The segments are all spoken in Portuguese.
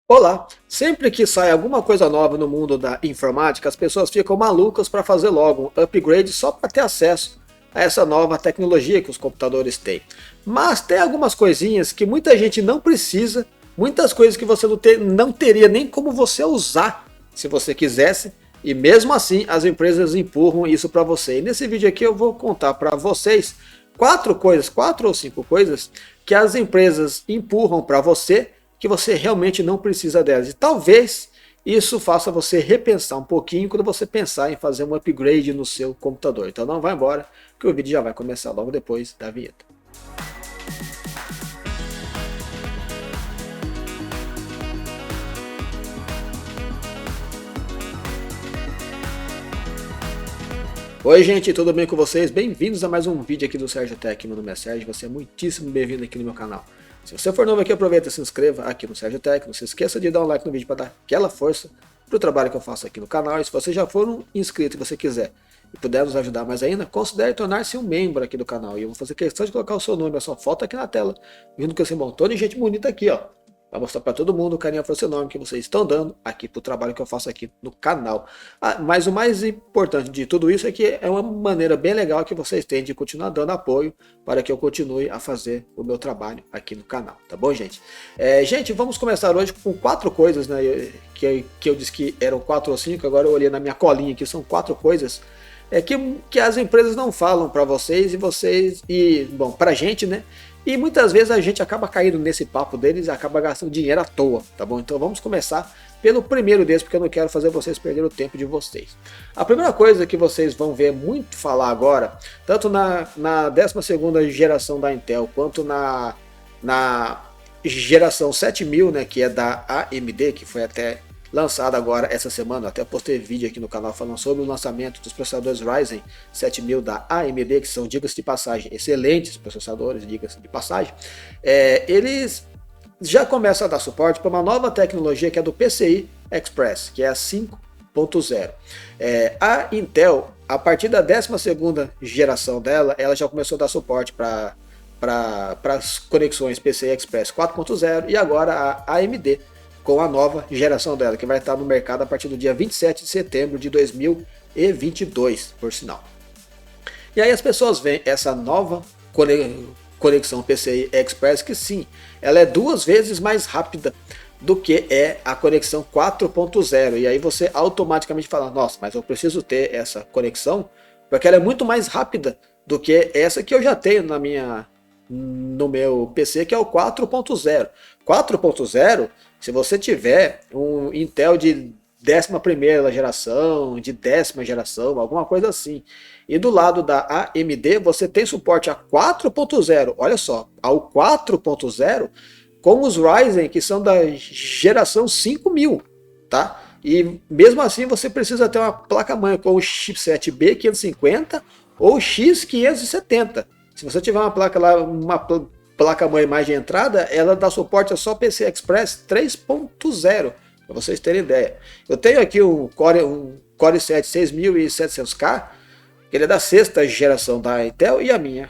Olá! Sempre que sai alguma coisa nova no mundo da informática, as pessoas ficam malucas para fazer logo um upgrade só para ter acesso a essa nova tecnologia que os computadores têm. Mas tem algumas coisinhas que muita gente não precisa, muitas coisas que você não teria nem como você usar se você quisesse, e mesmo assim as empresas empurram isso para você. E nesse vídeo aqui eu vou contar para vocês quatro ou cinco coisas que as empresas empurram para você que você realmente não precisa delas. E talvez isso faça você repensar um pouquinho quando você pensar em fazer um upgrade no seu computador. Então não vai embora, que o vídeo já vai começar logo depois da vinheta. Oi gente, tudo bem com vocês? Bem-vindos a mais um vídeo aqui do Sérgio Tech. Meu nome é Sérgio, você é muitíssimo bem-vindo aqui no meu canal. Se você for novo aqui, aproveita e se inscreva aqui no Sérgio Tech. Não se esqueça de dar um like no vídeo para dar aquela força para o trabalho que eu faço aqui no canal. E se você já for um inscrito e você quiser e puder nos ajudar mais ainda, considere tornar-se um membro aqui do canal. E eu vou fazer questão de colocar o seu nome, a sua foto aqui na tela, vindo com esse montão de gente bonita aqui, ó. Para mostrar para todo mundo o carinho e força enorme que vocês estão dando aqui para o trabalho que eu faço aqui no canal. Mas o mais importante de tudo isso é que é uma maneira bem legal que vocês têm de continuar dando apoio para que eu continue a fazer o meu trabalho aqui no canal, tá bom, gente? Gente, vamos começar hoje com quatro coisas, né, que eu disse que eram quatro ou cinco, agora eu olhei na minha colinha aqui, são quatro coisas que as empresas não falam para vocês bom, para a gente, né? E muitas vezes a gente acaba caindo nesse papo deles e acaba gastando dinheiro à toa, tá bom? Então vamos começar pelo primeiro deles, porque eu não quero fazer vocês perderem o tempo de vocês. A primeira coisa que vocês vão ver muito falar agora, tanto na 12ª geração da Intel, quanto na geração 7000, né, que é da AMD, que foi até lançada agora essa semana, até postei vídeo aqui no canal falando sobre o lançamento dos processadores Ryzen 7000 da AMD, que são, diga-se de passagem, excelentes processadores, diga-se de passagem. Eles já começam a dar suporte para uma nova tecnologia que é do PCI Express, que é a 5.0. A Intel, a partir da 12ª geração dela, ela já começou a dar suporte para as conexões PCI Express 4.0 e agora a AMD com a nova geração dela, que vai estar no mercado a partir do dia 27 de setembro de 2022, por sinal. E aí as pessoas veem essa nova conexão PCI Express, que sim, ela é 2 vezes mais rápida do que é a conexão 4.0, e aí você automaticamente fala, nossa, mas eu preciso ter essa conexão, porque ela é muito mais rápida do que essa que eu já tenho no meu PC, que é o 4.0. 4.0, se você tiver um Intel de 11ª geração, de 10ª geração, alguma coisa assim, e do lado da AMD você tem suporte a 4.0, olha só, ao 4.0 com os Ryzen que são da geração 5000, tá? E mesmo assim você precisa ter uma placa-mãe com o chipset B550 ou X570. Se você tiver uma placa lá, uma placa-mãe mais de entrada, ela dá suporte a só PCI Express 3.0, para vocês terem ideia. Eu tenho aqui um Core i7 6700K, que ele é da 6ª geração da Intel, e a minha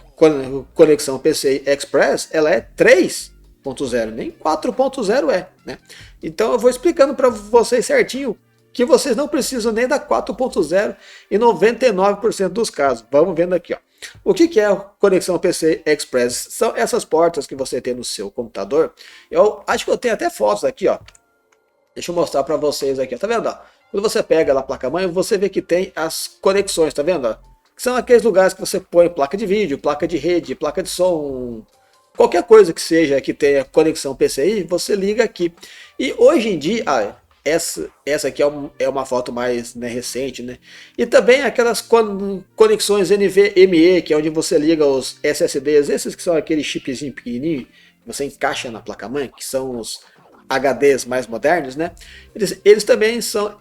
conexão PCI Express, ela é 3.0, nem 4.0 é, né? Então eu vou explicando para vocês certinho que vocês não precisam nem da 4.0 em 99% dos casos. Vamos vendo aqui, ó. O que é a conexão PCI Express? São essas portas que você tem no seu computador. Eu acho que eu tenho até fotos aqui, ó. Deixa eu mostrar para vocês aqui, ó. Tá vendo? Ó? Quando você pega lá a placa-mãe, você vê que tem as conexões, tá vendo? Ó? Que são aqueles lugares que você põe placa de vídeo, placa de rede, placa de som, qualquer coisa que seja que tenha conexão PCI, você liga aqui. E hoje em dia, essa aqui é uma foto mais, né, recente, né? E também aquelas conexões NVMe, que é onde você liga os SSDs, esses que são aqueles chipzinho pequenininho, que você encaixa na placa-mãe, que são os HDs mais modernos, né? Eles também são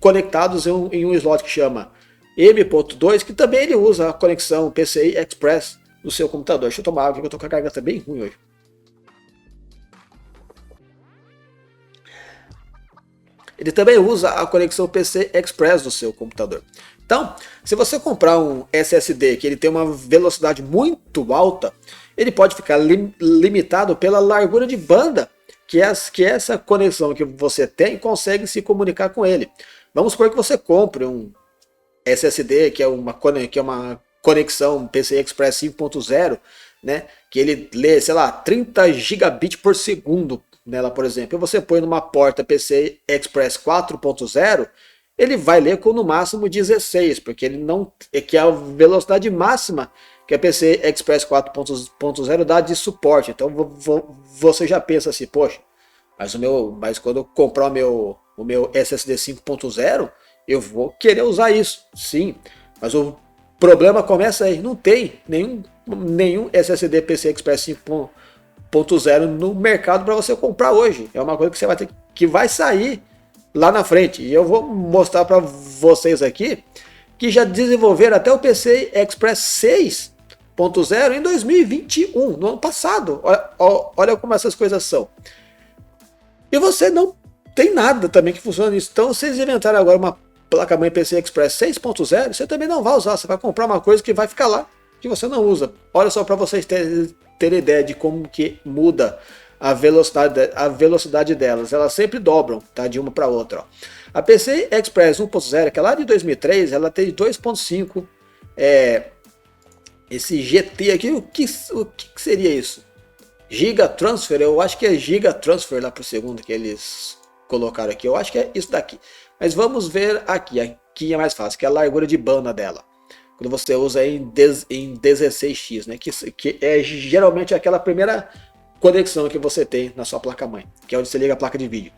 conectados em um slot que chama M.2, que também ele usa a conexão PCI Express no seu computador. Deixa eu tomar água, que eu tô com a garganta bem ruim hoje. Ele também usa a conexão PC Express do seu computador. Então, se você comprar um SSD que ele tem uma velocidade muito alta, ele pode ficar limitado pela largura de banda que essa conexão que você tem consegue se comunicar com ele. Vamos supor que você compre um SSD, que é uma conexão PCI Express 5.0, né, que ele lê, sei lá, 30 gigabits por segundo nela, por exemplo, e você põe numa porta PCI Express 4.0, ele vai ler com no máximo 16, porque ele não é que é a velocidade máxima que a PCI Express 4.0 dá de suporte. Então você já pensa assim, poxa, mas quando eu comprar o meu SSD 5.0, eu vou querer usar isso. Sim, mas o problema começa aí, não tem nenhum SSD PCI Express 5.0 no mercado para você comprar hoje. É uma coisa que você vai ter que vai sair lá na frente. E eu vou mostrar para vocês aqui que já desenvolveram até o PCI Express 6.0 em 2021, no ano passado. Olha como essas coisas são. E você não tem nada também que funcione nisso. Então, se eles inventaram agora uma placa-mãe PCI Express 6.0, você também não vai usar. Você vai comprar uma coisa que vai ficar lá, que você não usa. Olha só para vocês terem ideia de como que muda a velocidade delas. Elas sempre dobram, tá, de uma para outra. Ó. A PCI Express 1.0, que é lá de 2003, ela tem 2.5. Esse GT aqui, o que seria isso? Giga Transfer, eu acho que é Giga Transfer lá por segundo que eles colocaram aqui. Eu acho que é isso daqui. Mas vamos ver aqui. Aqui é mais fácil, que é a largura de banda dela. Quando você usa em 16x, né? Que é geralmente aquela primeira conexão que você tem na sua placa-mãe, que é onde você liga a placa de vídeo.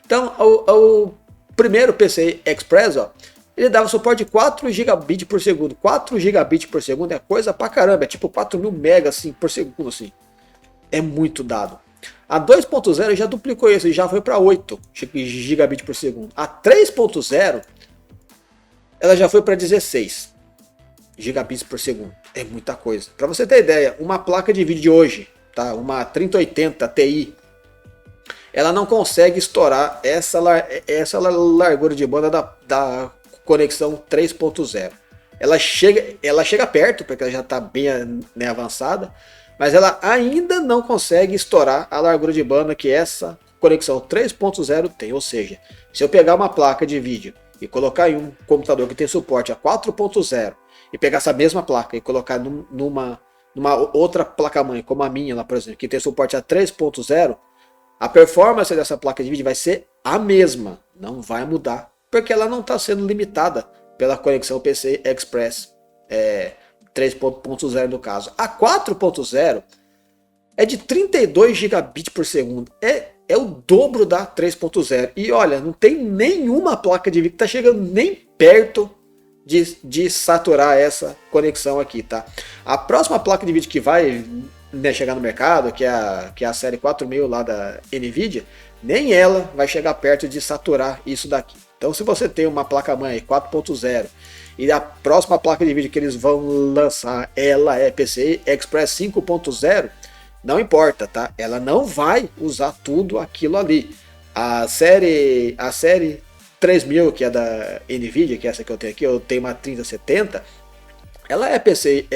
Então, o primeiro PCI Express, ó, ele dava suporte de 4 gigabits por segundo. 4 gigabits por segundo é coisa pra caramba, é tipo 4.000 megas assim, por segundo, assim. É muito dado. A 2.0 já duplicou isso e já foi para 8 gigabits por segundo. A 3.0 ela já foi para 16 gigabits por segundo. É muita coisa. Para você ter ideia, uma placa de vídeo de hoje, tá? Uma 3080 Ti, ela não consegue estourar essa largura de banda da conexão 3.0. Ela chega perto, porque ela já está bem, né, avançada, mas ela ainda não consegue estourar a largura de banda que essa conexão 3.0 tem. Ou seja, se eu pegar uma placa de vídeo e colocar em um computador que tem suporte a 4.0 e pegar essa mesma placa e colocar numa outra placa-mãe, como a minha lá, por exemplo, que tem suporte a 3.0, a performance dessa placa de vídeo vai ser a mesma, não vai mudar, porque ela não está sendo limitada pela conexão PCI Express 3.0 no caso. A 4.0 é de 32 gigabits por segundo. É o dobro da 3.0. E olha, não tem nenhuma placa de vídeo que está chegando nem perto de saturar essa conexão aqui, tá? A próxima placa de vídeo que vai, né, chegar no mercado, que é a série 4000 lá da Nvidia, nem ela vai chegar perto de saturar isso daqui. Então, se você tem uma placa-mãe 4.0 e a próxima placa de vídeo que eles vão lançar, ela é PCI Express 5.0, não importa, tá? Ela não vai usar tudo aquilo ali. A série 3000, que é da Nvidia, que é essa que eu tenho aqui, eu tenho uma 3070, ela é PCI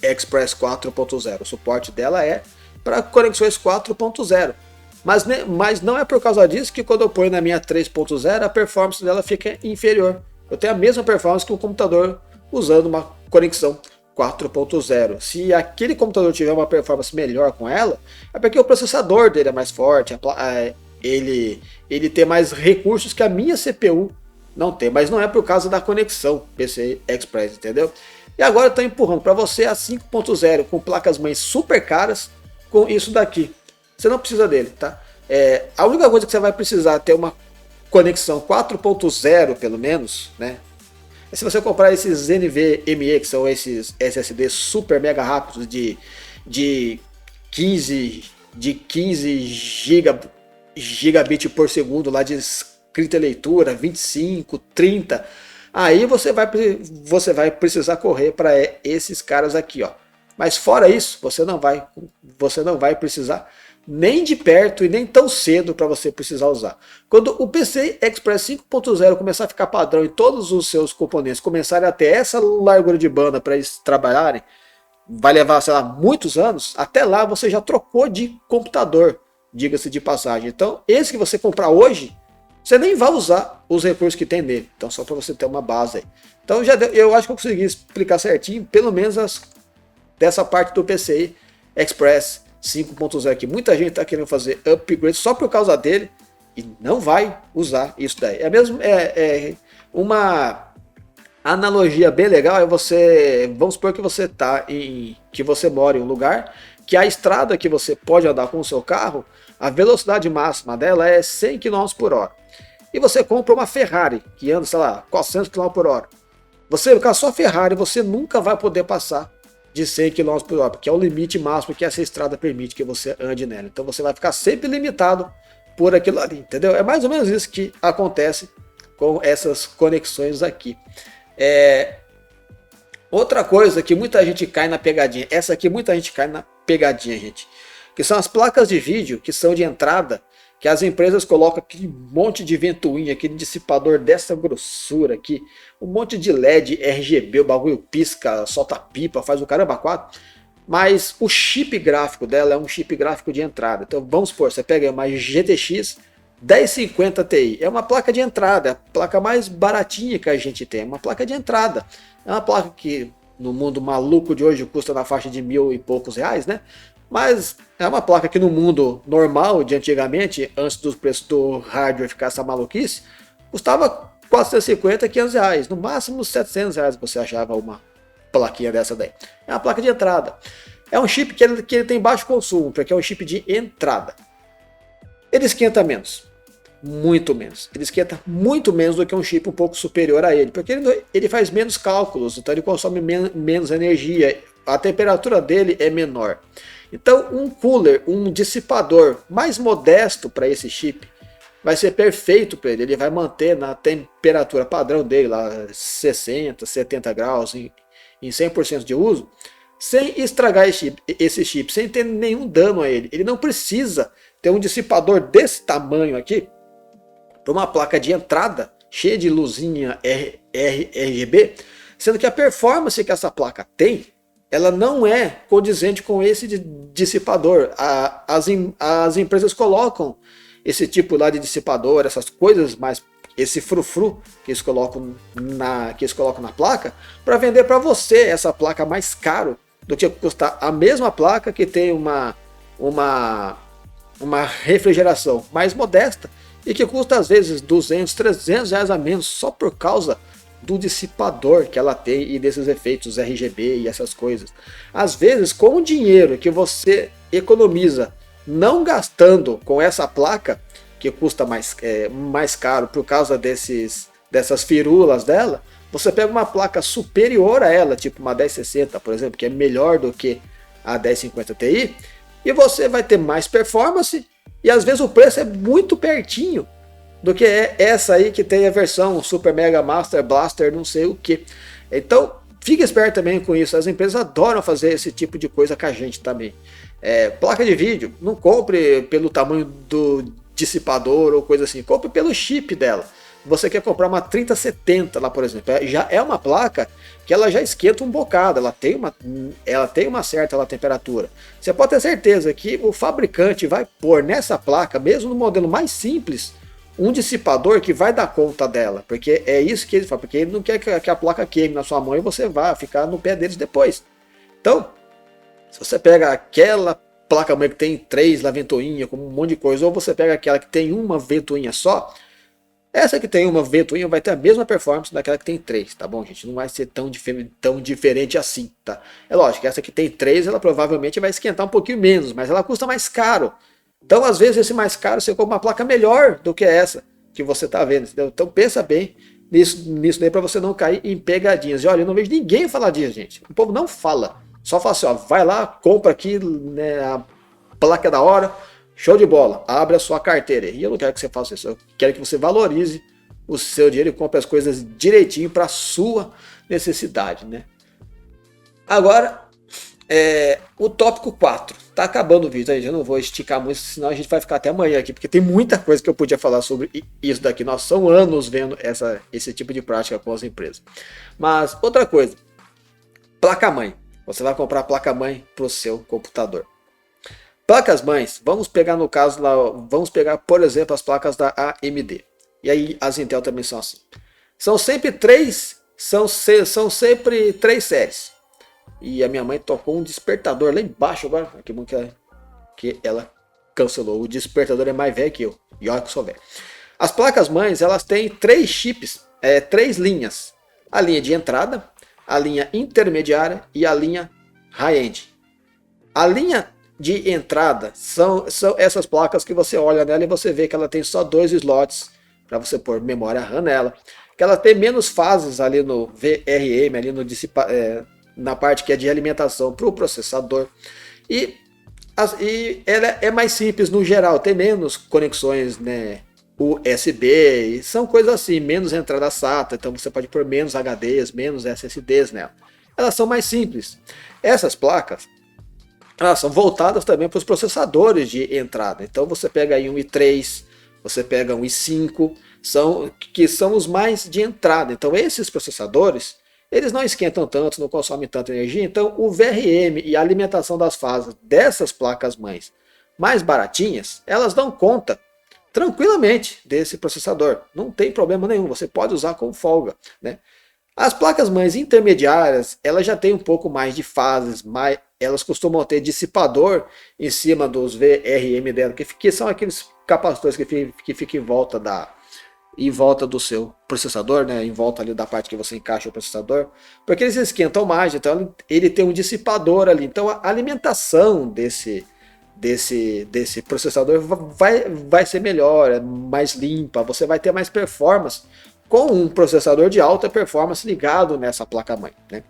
Express 4.0. O suporte dela é para conexões 4.0. Mas não é por causa disso que quando eu ponho na minha 3.0 a performance dela fica inferior. Eu tenho a mesma performance que um computador usando uma conexão 4.0. Se aquele computador tiver uma performance melhor com ela, é porque o processador dele é mais forte, ele tem mais recursos que a minha CPU não tem, mas não é por causa da conexão PCI Express, entendeu? E agora eu estou empurrando para você a 5.0 com placas-mães super caras com isso daqui. Você não precisa dele, tá? A única coisa que você vai precisar ter uma conexão 4.0 pelo menos, né? É se você comprar esses NVMe, que são esses SSD super mega rápidos de 15 gigabit por segundo lá de escrita e leitura, 25, 30, aí você vai precisar correr para esses caras aqui, ó. Mas fora isso, você não vai precisar nem de perto e nem tão cedo para você precisar usar. Quando o PCI Express 5.0 começar a ficar padrão e todos os seus componentes começarem a ter essa largura de banda para eles trabalharem, vai levar, sei lá, muitos anos. Até lá você já trocou de computador, diga-se de passagem. Então, esse que você comprar hoje, você nem vai usar os recursos que tem nele. Então, só para você ter uma base aí. Então, eu acho que eu consegui explicar certinho, pelo menos dessa parte do PCI Express 5.0 aqui. Muita gente está querendo fazer upgrade só por causa dele e não vai usar isso daí. É uma analogia bem legal. Vamos supor que que você mora em um lugar que a estrada que você pode andar com o seu carro, a velocidade máxima dela é 100 km por hora. E você compra uma Ferrari que anda, sei lá, 400 km por hora. Você, com a sua Ferrari, você nunca vai poder passar de 100 km por hora, porque é o limite máximo que essa estrada permite que você ande nela. Então você vai ficar sempre limitado por aquilo ali, entendeu? É mais ou menos isso que acontece com essas conexões aqui. Outra coisa que muita gente cai na pegadinha, essa aqui muita gente cai na pegadinha, gente, que são as placas de vídeo que são de entrada, que as empresas colocam aquele monte de ventoinha, aquele dissipador dessa grossura aqui, um monte de LED, RGB, o bagulho pisca, solta pipa, faz o caramba 4, mas o chip gráfico dela é um chip gráfico de entrada. Então vamos supor, você pega uma GTX 1050 Ti, é uma placa de entrada, é a placa mais baratinha que a gente tem, é uma placa de entrada, é uma placa que no mundo maluco de hoje custa na faixa de R$1.000 e poucos, né? Mas é uma placa que no mundo normal de antigamente, antes dos preços do hardware ficar essa maluquice, custava 450, R$500, no máximo R$700 você achava uma plaquinha dessa daí. É uma placa de entrada. É um chip que ele tem baixo consumo, porque é um chip de entrada. Ele esquenta menos, muito menos. Ele esquenta muito menos do que um chip um pouco superior a ele, porque ele faz menos cálculos, então ele consome menos energia, a temperatura dele é menor. Então um cooler, um dissipador mais modesto para esse chip vai ser perfeito para ele. Ele vai manter na temperatura padrão dele, lá 60, 70 graus em 100% de uso, sem estragar esse chip, sem ter nenhum dano a ele. Ele não precisa ter um dissipador desse tamanho aqui para uma placa de entrada cheia de luzinha RGB, sendo que a performance que essa placa tem, ela não é condizente com esse dissipador. As empresas colocam esse tipo lá de dissipador, essas coisas mais, esse frufru que eles colocam na placa, para vender para você essa placa mais caro do que custar a mesma placa que tem uma refrigeração mais modesta e que custa às vezes 200, 300 reais a menos só por causa do dissipador que ela tem e desses efeitos RGB e essas coisas. Às vezes, com o dinheiro que você economiza não gastando com essa placa, que custa mais caro por causa dessas firulas dela, você pega uma placa superior a ela, tipo uma 1060, por exemplo, que é melhor do que a 1050 Ti, e você vai ter mais performance, e às vezes o preço é muito pertinho do que é essa aí que tem a versão Super Mega Master Blaster não sei o que. Então fique esperto também com isso, as empresas adoram fazer esse tipo de coisa com a gente também. Placa de vídeo, não compre pelo tamanho do dissipador ou coisa assim, compre pelo chip dela. Você quer comprar uma 3070 lá, por exemplo, já é uma placa que ela já esquenta um bocado, ela tem uma certa temperatura. Você pode ter certeza que o fabricante vai pôr nessa placa, mesmo no modelo mais simples, um dissipador que vai dar conta dela, porque é isso que ele fala, porque ele não quer que a placa queime na sua mão e você vá ficar no pé deles depois. Então, se você pega aquela placa-mãe que tem 3 lá ventoinha, com um monte de coisa, ou você pega aquela que tem uma ventoinha só, essa que tem uma ventoinha vai ter a mesma performance daquela que tem 3, tá bom, gente? Não vai ser tão diferente assim, tá? É lógico, essa que tem 3, ela provavelmente vai esquentar um pouquinho menos, mas ela custa mais caro. Então, às vezes, esse mais caro você compra uma placa melhor do que essa que você está vendo. Entendeu? Então, pensa bem nisso daí para você não cair em pegadinhas. E olha, eu não vejo ninguém falar disso, gente. O povo não fala. Só fala assim, ó, vai lá, compra aqui, né, a placa da hora, show de bola, abre a sua carteira. E eu não quero que você faça isso, eu quero que você valorize o seu dinheiro e compre as coisas direitinho para a sua necessidade, né? Agora, o tópico 4. Tá acabando o vídeo aí, eu não vou esticar muito, senão a gente vai ficar até amanhã aqui, porque tem muita coisa que eu podia falar sobre isso daqui. Nós são anos vendo esse tipo de prática com as empresas. Mas outra coisa, placa-mãe. Você vai comprar placa-mãe para o seu computador. Placas mães, vamos pegar no caso lá, vamos pegar por exemplo as placas da AMD. E aí as Intel também são assim. São sempre são sempre três séries. E a minha mãe tocou um despertador lá embaixo agora. Que bom que ela cancelou. O despertador é mais velho que eu. E olha que eu sou velho. As placas mães, elas têm três chips, três linhas. A linha de entrada, a linha intermediária e a linha high-end. A linha de entrada são essas placas que você olha nela e você vê que ela tem só dois slots para você pôr memória RAM nela. Que ela tem menos fases ali no VRM, ali no na parte que é de alimentação para o processador. E ela é mais simples no geral, tem menos conexões, né, USB, são coisas assim, menos entrada SATA, então você pode pôr menos HDs, menos SSDs nela. Elas são mais simples. Essas placas, elas são voltadas também para os processadores de entrada. Então você pega aí um i3, você pega um i5, que são os mais de entrada. Então esses processadores, eles não esquentam tanto, não consomem tanta energia. Então o VRM e a alimentação das fases dessas placas mães mais baratinhas, elas dão conta tranquilamente desse processador. Não tem problema nenhum, você pode usar com folga, né? As placas mães intermediárias, elas já têm um pouco mais de fases, elas costumam ter dissipador em cima dos VRM dela, que são aqueles capacitores que ficam em volta do seu processador, né? Em volta ali da parte que você encaixa o processador, porque eles esquentam mais, então ele tem um dissipador ali. Então a alimentação desse processador vai ser melhor, é mais limpa, você vai ter mais performance com um processador de alta performance ligado nessa placa-mãe, né?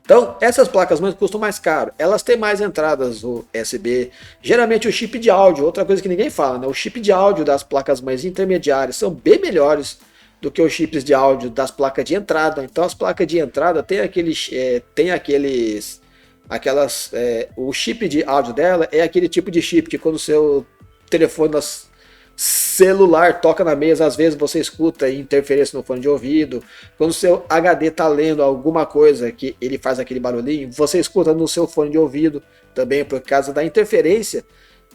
Então, essas placas-mães custam mais caro, elas têm mais entradas USB, geralmente o chip de áudio, outra coisa que ninguém fala, né? O chip de áudio das placas-mães intermediárias são bem melhores do que os chips de áudio das placas de entrada. Então, as placas de entrada o chip de áudio dela é aquele tipo de chip que quando o seu telefone celular toca na mesa, às vezes você escuta interferência no fone de ouvido. Quando o seu HD está lendo alguma coisa que ele faz aquele barulhinho, você escuta no seu fone de ouvido também por causa da interferência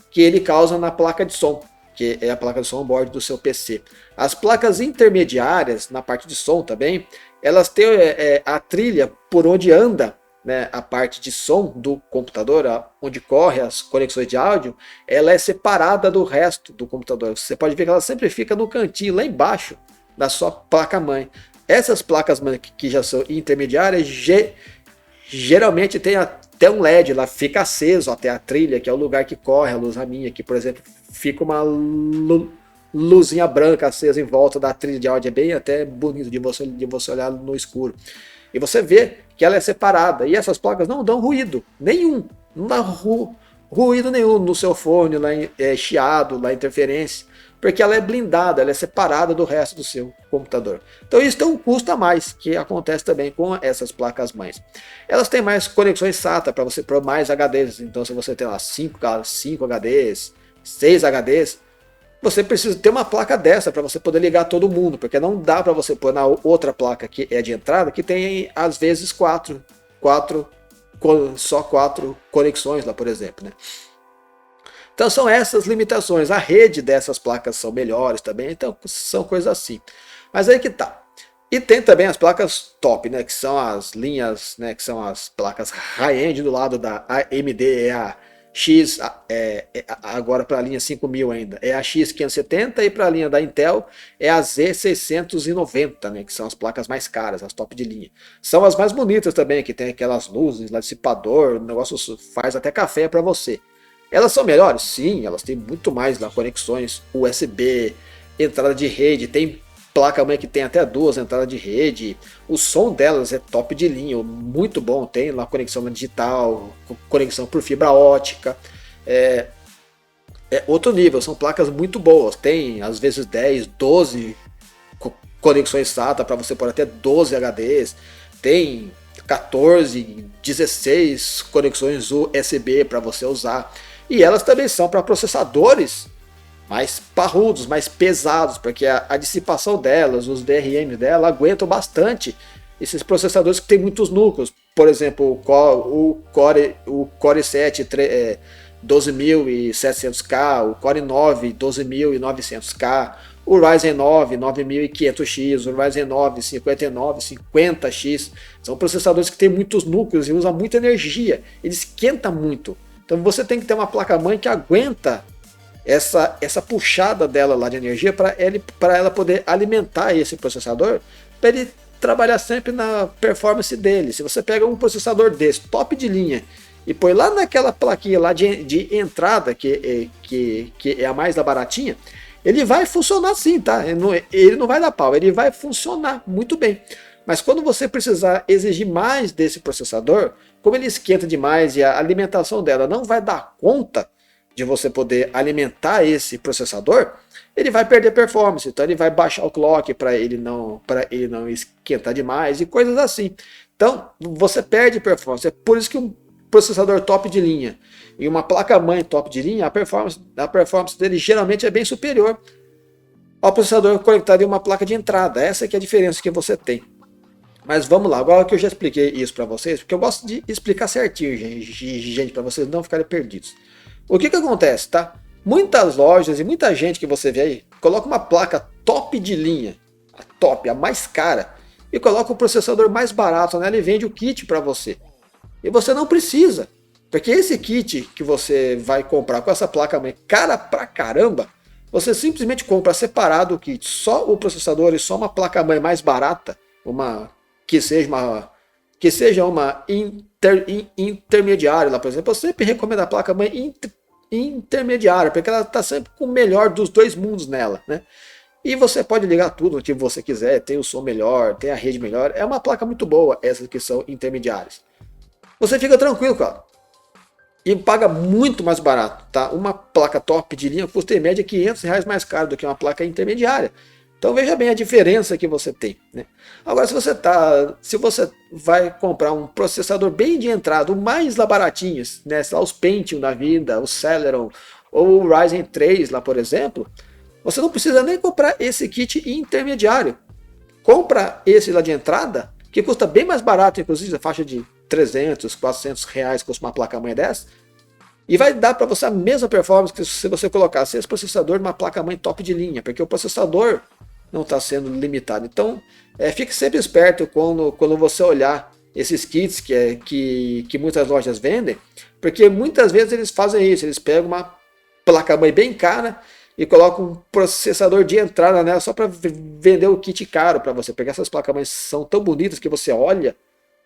que ele causa na placa de som, que é a placa de som on-board do seu PC. As placas intermediárias, na parte de som também, elas têm a trilha por onde anda, né, a parte de som do computador, onde corre as conexões de áudio, ela é separada do resto do computador. Você pode ver que ela sempre fica no cantinho, lá embaixo da sua placa-mãe. Essas placas-mãe que já são intermediárias, geralmente tem até um LED, lá fica aceso até a trilha, que é o lugar que corre a luz raminha. Aqui, por exemplo, fica uma luzinha branca acesa em volta da trilha de áudio, é bem até bonito de você olhar no escuro. E você vê que ela é separada, e essas placas não dão ruído nenhum, não dá ruído nenhum no seu fone, chiado, interferência, porque ela é blindada, ela é separada do resto do seu computador. Então isso tem um custo a mais, que acontece também com essas placas-mães. Elas têm mais conexões SATA para você pôr mais HDs, então se você tem lá 5 HDs, 6 HDs, você precisa ter uma placa dessa para você poder ligar todo mundo, porque não dá para você pôr na outra placa que é de entrada, que tem às vezes só quatro conexões lá, por exemplo, né? Então são essas limitações. A rede dessas placas são melhores também, então são coisas assim. Mas aí que tá. E tem também as placas top, né, que são as linhas, né, que são as placas high-end. Do lado da AMD é a X, agora para a linha 5000 ainda, é a X570, e para a linha da Intel é a Z690, né, que são as placas mais caras, as top de linha. São as mais bonitas também, que tem aquelas luzes, dissipador, o negócio faz até café para você. Elas são melhores? Sim, elas têm muito mais lá, conexões USB, entrada de rede, tem placa-mãe que tem até 2 entradas de rede. O som delas é top de linha, muito bom. Tem lá conexão digital, conexão por fibra ótica. É outro nível, são placas muito boas. Tem às vezes 10, 12 conexões SATA para você pôr até 12 HDs. Tem 14, 16 conexões USB para você usar. E elas também são para processadores mais parrudos, mais pesados, porque a dissipação delas, os DRM dela, aguentam bastante esses processadores que tem muitos núcleos. Por exemplo, o Core i7 12.700K, o Core 9 12.900K, o Ryzen 9 9500X, o Ryzen 9 5950X. São processadores que têm muitos núcleos e usam muita energia, ele esquenta muito. Então você tem que ter uma placa-mãe que aguenta essa puxada dela lá de energia para ela poder alimentar esse processador, para ele trabalhar sempre na performance dele. Se você pega um processador desse, top de linha, e põe lá naquela plaquinha lá de entrada, que é a mais da baratinha, ele vai funcionar sim, tá? Ele não vai dar pau, ele vai funcionar muito bem. Mas quando você precisar exigir mais desse processador, como ele esquenta demais e a alimentação dela não vai dar conta de você poder alimentar esse processador, ele vai perder performance, então ele vai baixar o clock para ele não esquentar demais e coisas assim. Então você perde performance. É por isso que um processador top de linha e uma placa-mãe top de linha, a performance dele geralmente é bem superior ao processador conectado em uma placa de entrada. Essa que é a diferença que você tem. Mas vamos lá, agora que eu já expliquei isso para vocês, porque eu gosto de explicar certinho, gente, para vocês não ficarem perdidos. O que acontece, tá? Muitas lojas e muita gente que você vê aí coloca uma placa top de linha, a top, a mais cara, e coloca o processador mais barato nela e vende o kit para você. E você não precisa, porque esse kit que você vai comprar com essa placa-mãe cara pra caramba, você simplesmente compra separado o kit, só o processador e só uma placa-mãe mais barata, que seja uma intermediária lá, por exemplo. Eu sempre recomendo a placa-mãe intermediária, porque ela está sempre com o melhor dos dois mundos nela, né? E você pode ligar tudo o que você quiser, tem o som melhor, tem a rede melhor, é uma placa muito boa, essas que são intermediárias. Você fica tranquilo, cara, e paga muito mais barato, tá? Uma placa top de linha custa em média R$500 mais caro do que uma placa intermediária. Então veja bem a diferença que você tem, né? Agora se você vai comprar um processador bem de entrada, o mais lá baratinhos, né, lá os Pentium da vida, o Celeron ou o Ryzen 3 lá, por exemplo, você não precisa nem comprar esse kit intermediário. Compra esse lá de entrada, que custa bem mais barato, inclusive a faixa de R$300, R$400 custa uma placa-mãe dessa, e vai dar para você a mesma performance que se você colocasse esse processador numa placa-mãe top de linha, porque o processador não está sendo limitado. Então, fique sempre esperto quando você olhar esses kits que muitas lojas vendem, porque muitas vezes eles fazem isso, eles pegam uma placa-mãe bem cara e colocam um processador de entrada nela só para vender o kit caro para você, porque essas placas-mães são tão bonitas que você olha,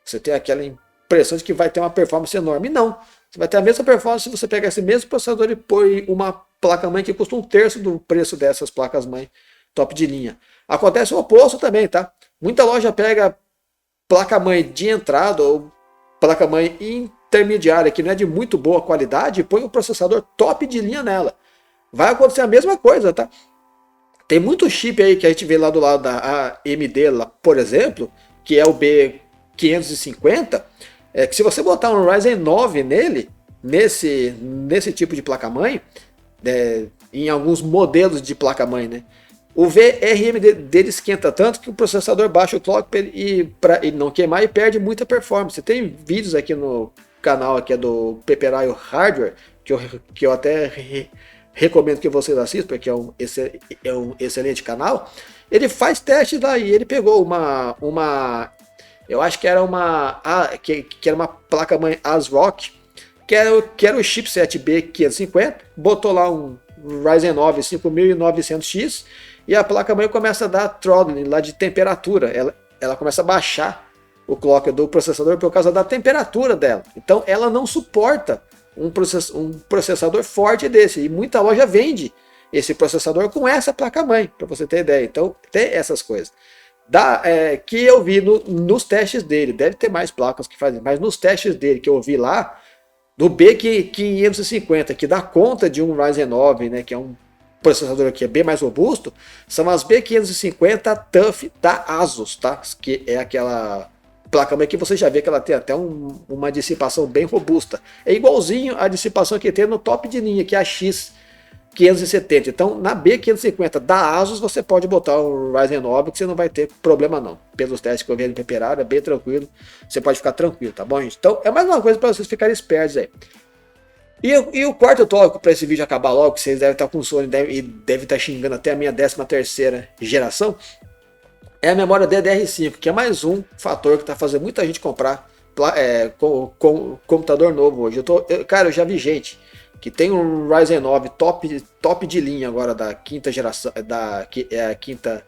você tem aquela impressão de que vai ter uma performance enorme. Não, você vai ter a mesma performance se você pegar esse mesmo processador e pôr uma placa-mãe que custa 1/3 do preço dessas placas-mãe top de linha. Acontece o oposto também, tá? Muita loja pega placa-mãe de entrada ou placa-mãe intermediária que não é de muito boa qualidade e põe um processador top de linha nela. Vai acontecer a mesma coisa, tá? Tem muito chip aí que a gente vê lá do lado da AMD, lá, por exemplo, que é o B550, que se você botar um Ryzen 9 nele, nesse tipo de placa-mãe, em alguns modelos de placa-mãe, né? O VRM dele esquenta tanto que o processador baixa o clock para ele não queimar e perde muita performance. Tem vídeos aqui no canal aqui do Peperaio Hardware que eu até recomendo que vocês assistam, porque é um excelente canal. Ele faz testes lá e ele pegou eu acho que era que era uma placa-mãe ASRock, que era o chipset B550, botou lá um Ryzen 9 5900X e a placa-mãe começa a dar throttling lá de temperatura, ela começa a baixar o clock do processador por causa da temperatura dela. Então ela não suporta um processador forte desse, e muita loja vende esse processador com essa placa-mãe, para você ter ideia. Então tem essas coisas. Que eu vi nos testes dele, deve ter mais placas que fazem, mas nos testes dele que eu vi lá, do B550, que dá conta de um Ryzen 9, né, que é um processador que é bem mais robusto, são as B550 TUF da ASUS, tá? Que é aquela placa-mãe que você já vê que ela tem até uma dissipação bem robusta. É igualzinho a dissipação que tem no top de linha, que é a X570. Então, na B550 da ASUS, você pode botar o Ryzen 9, que você não vai ter problema não. Pelos testes que eu vi no Peperario, é bem tranquilo. Você pode ficar tranquilo, tá bom, gente? Então, é mais uma coisa para vocês ficarem espertos aí. E o quarto tópico para esse vídeo acabar logo, que vocês devem estar com sono e devem estar xingando até a minha 13ª geração, é a memória DDR5, que é mais um fator que está fazendo muita gente comprar computador novo hoje. Cara, eu já vi gente que tem um Ryzen 9 top de linha agora da quinta geração, a quinta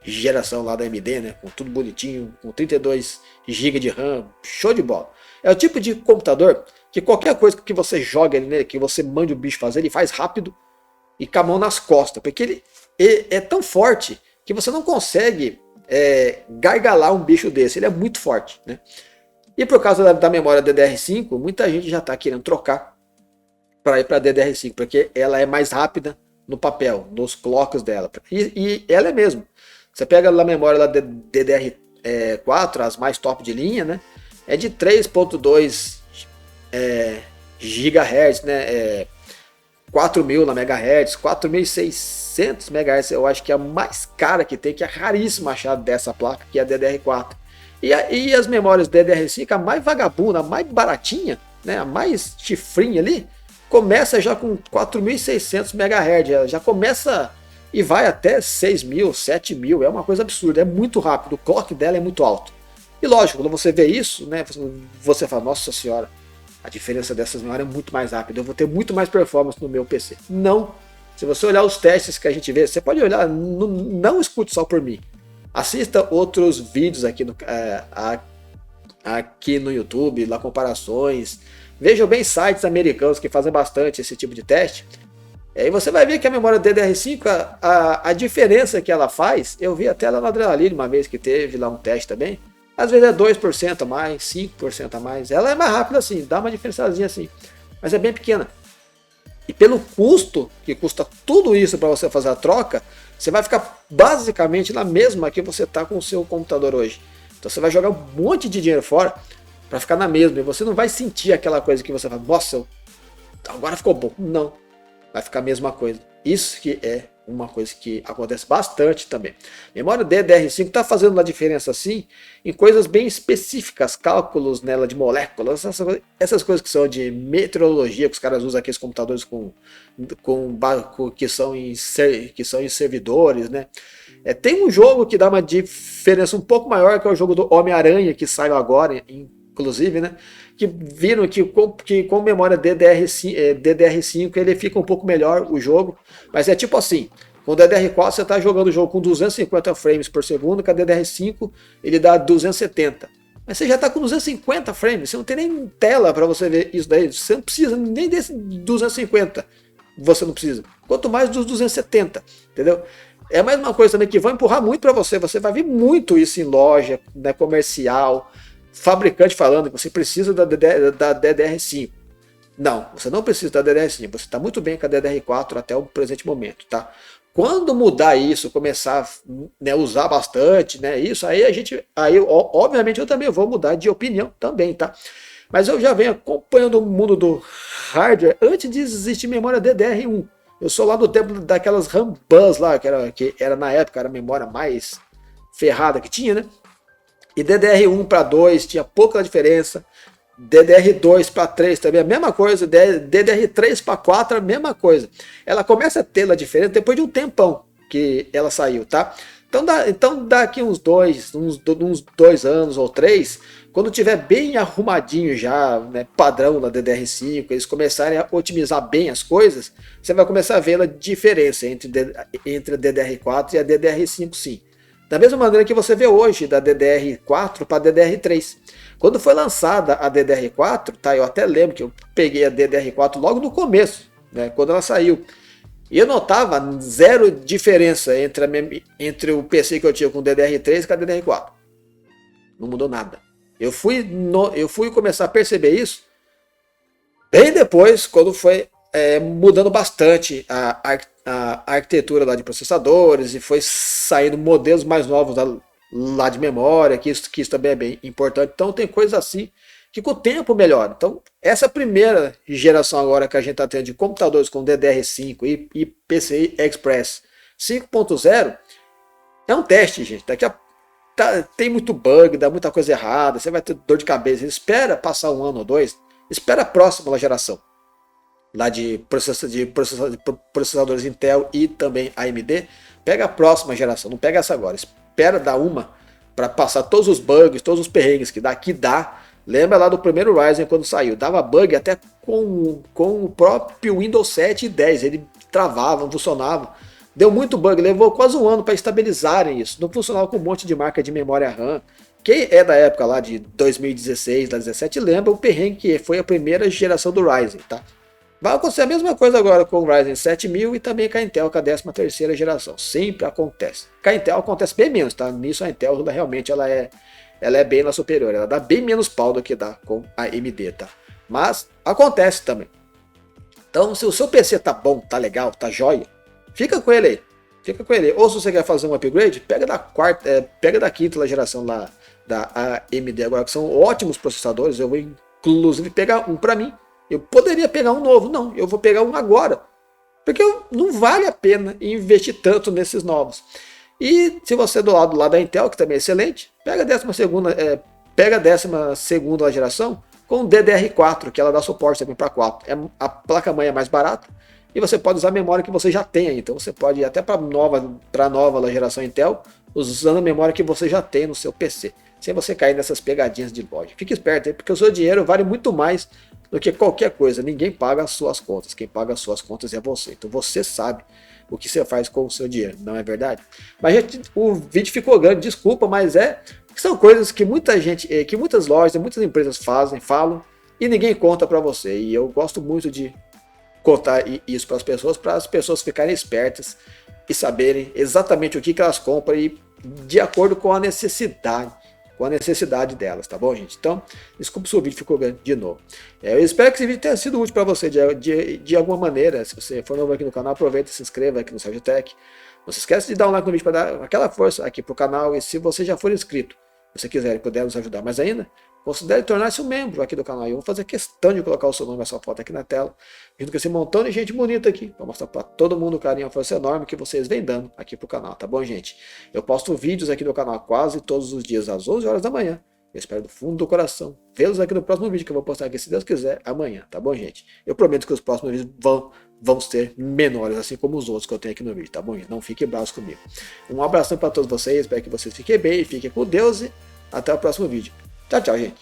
geração lá da AMD, né? Com tudo bonitinho, com 32 GB de RAM, show de bola. É o tipo de computador que qualquer coisa que você joga nele, que você mande o bicho fazer, ele faz rápido e com a mão nas costas, porque ele é tão forte que você não consegue gargalar um bicho desse, ele é muito forte, né? E por causa da memória DDR5, muita gente já está querendo trocar para ir para DDR5, porque ela é mais rápida no papel, nos clocks dela. E ela é mesmo. Você pega a memória lá DDR4, as mais top de linha, né? É de 3.2 GHz, né? 4.000 na MHz, 4.600 MHz, eu acho que é a mais cara que tem, que é raríssimo achar dessa placa, que é a DDR4. E as memórias DDR5, a mais vagabunda, a mais baratinha, né, a mais chifrinha ali, começa já com 4.600 MHz, já começa e vai até 6.000, 7.000, é uma coisa absurda, é muito rápido, o clock dela é muito alto. E lógico, quando você vê isso, né, você fala, nossa senhora, a diferença dessas memórias é muito mais rápida, eu vou ter muito mais performance no meu PC. Não, se você olhar os testes que a gente vê, você pode olhar, não escute só por mim. Assista outros vídeos aqui no YouTube, lá comparações. Vejam bem sites americanos que fazem bastante esse tipo de teste. E aí você vai ver que a memória DDR5, a diferença que ela faz, eu vi até lá na Adrenaline uma vez que teve lá um teste também. Às vezes é 2% a mais, 5% a mais. Ela é mais rápida assim, dá uma diferençazinha assim. Mas é bem pequena. E pelo custo, que custa tudo isso para você fazer a troca, você vai ficar basicamente na mesma que você está com o seu computador hoje. Então você vai jogar um monte de dinheiro fora para ficar na mesma. E você não vai sentir aquela coisa que você fala, nossa, agora ficou bom. Não, vai ficar a mesma coisa. Isso que é uma coisa que acontece bastante também. Memória DDR5 está fazendo uma diferença assim em coisas bem específicas, cálculos nela de moléculas, essas coisas que são de meteorologia, que os caras usam aqueles computadores que são em servidores, né? Tem um jogo que dá uma diferença um pouco maior, que é o jogo do Homem-Aranha, que saiu agora, inclusive, né? Que viram que com memória DDR5 ele fica um pouco melhor o jogo, mas é tipo assim, com o DDR4 você está jogando o jogo com 250 frames por segundo, com a DDR5 ele dá 270, mas você já está com 250 frames, você não tem nem tela para você ver isso daí, você não precisa nem desse 250, você não precisa, quanto mais dos 270, entendeu? É a mesma coisa também que vai empurrar muito para você vai ver muito isso em loja, né, comercial, fabricante falando que você precisa da DDR5. Não, você não precisa da DDR5, você está muito bem com a DDR4 até o presente momento, tá? Quando mudar isso, começar a, né, usar bastante, né, isso, obviamente eu também vou mudar de opinião também, tá? Mas eu já venho acompanhando o mundo do hardware antes de existir memória DDR1. Eu sou lá do tempo daquelas RAM Bus lá, que era na época era a memória mais ferrada que tinha, né? E DDR1 para 2 tinha pouca diferença. DDR2 para 3 também a mesma coisa. DDR3 para 4 a mesma coisa. Ela começa a ter a diferença depois de um tempão que ela saiu, tá? Então daqui uns 2 anos ou 3, quando tiver bem arrumadinho já, né, padrão da DDR5, eles começarem a otimizar bem as coisas, você vai começar a ver a diferença entre a DDR4 e a DDR5 sim. Da mesma maneira que você vê hoje da DDR4 para a DDR3. Quando foi lançada a DDR4, tá, eu até lembro que eu peguei a DDR4 logo no começo, né, quando ela saiu. E eu notava zero diferença entre o PC que eu tinha com o DDR3 e com a DDR4. Não mudou nada. Eu fui começar a perceber isso bem depois, quando foi mudando bastante a arquitetura lá de processadores e foi saindo modelos mais novos lá de memória, que isso também é bem importante. Então tem coisas assim que com o tempo melhora. Então essa primeira geração agora que a gente está tendo de computadores com DDR5 e PCI Express 5.0 é um teste, gente. Tem muito bug, dá muita coisa errada, você vai ter dor de cabeça. Espera passar um ano ou dois, espera a próxima geração. lá de processadores Intel e também AMD, pega a próxima geração, não pega essa agora. Espera dar uma para passar todos os bugs, todos os perrengues que daqui dá. Lembra lá do primeiro Ryzen quando saiu, dava bug até com o próprio Windows 7 e 10, ele travava, não funcionava. Deu muito bug, levou quase um ano para estabilizarem isso. Não funcionava com um monte de marca de memória RAM. Quem é da época lá de 2016, 2017, lembra o perrengue que foi a primeira geração do Ryzen, tá? Vai acontecer a mesma coisa agora com o Ryzen 7000 e também com a Intel, com a 13ª geração. Sempre acontece. Com a Intel acontece bem menos, tá? Nisso a Intel realmente ela é bem na superior. Ela dá bem menos pau do que dá com a AMD, tá? Mas acontece também. Então, se o seu PC tá bom, tá legal, tá joia, fica com ele aí. Fica com ele. Ou se você quer fazer um upgrade, pega da quinta geração lá da AMD agora, que são ótimos processadores. Eu vou inclusive pegar um para mim. Eu poderia pegar um novo, não, eu vou pegar um agora. Porque não vale a pena investir tanto nesses novos. E se você é do lado lá da Intel, que também é excelente, pega a 12ª geração com o DDR4, que ela dá suporte também para 4. A placa-mãe é mais barata e você pode usar a memória que você já tem aí. Então você pode ir até para a nova geração Intel, usando a memória que você já tem no seu PC, sem você cair nessas pegadinhas de loja. Fique esperto aí, porque o seu dinheiro vale muito mais do que qualquer coisa. Ninguém paga as suas contas, quem paga as suas contas é você. Então você sabe o que você faz com o seu dinheiro, não é verdade? Mas gente, o vídeo ficou grande, desculpa, mas são coisas que muita gente, que muitas lojas, muitas empresas falam e ninguém conta para você. E eu gosto muito de contar isso para as pessoas ficarem espertas e saberem exatamente o que elas compram e de acordo com a necessidade delas, tá bom, gente? Então, desculpa se o vídeo ficou grande de novo. Eu espero que esse vídeo tenha sido útil para você de alguma maneira. Se você for novo aqui no canal, aproveita e se inscreva aqui no Sérgio Tech. Não se esqueça de dar um like no vídeo para dar aquela força aqui pro canal. E se você já for inscrito, se você quiser e puder nos ajudar mais ainda, considere tornar-se um membro aqui do canal. E eu vou fazer questão de colocar o seu nome e a sua foto aqui na tela, junto com esse montão de gente bonita aqui, para mostrar para todo mundo o carinho e a força enorme que vocês vêm dando aqui pro canal, tá bom, gente? Eu posto vídeos aqui no canal quase todos os dias às 11 horas da manhã. Eu espero do fundo do coração vê-los aqui no próximo vídeo que eu vou postar aqui, se Deus quiser, amanhã, tá bom, gente? Eu prometo que os próximos vídeos vão ser menores, assim como os outros que eu tenho aqui no vídeo, tá bom, gente? Não fiquem bravos comigo. Um abração para todos vocês, espero que vocês fiquem bem, fiquem com Deus e até o próximo vídeo. Tchau, tchau, gente.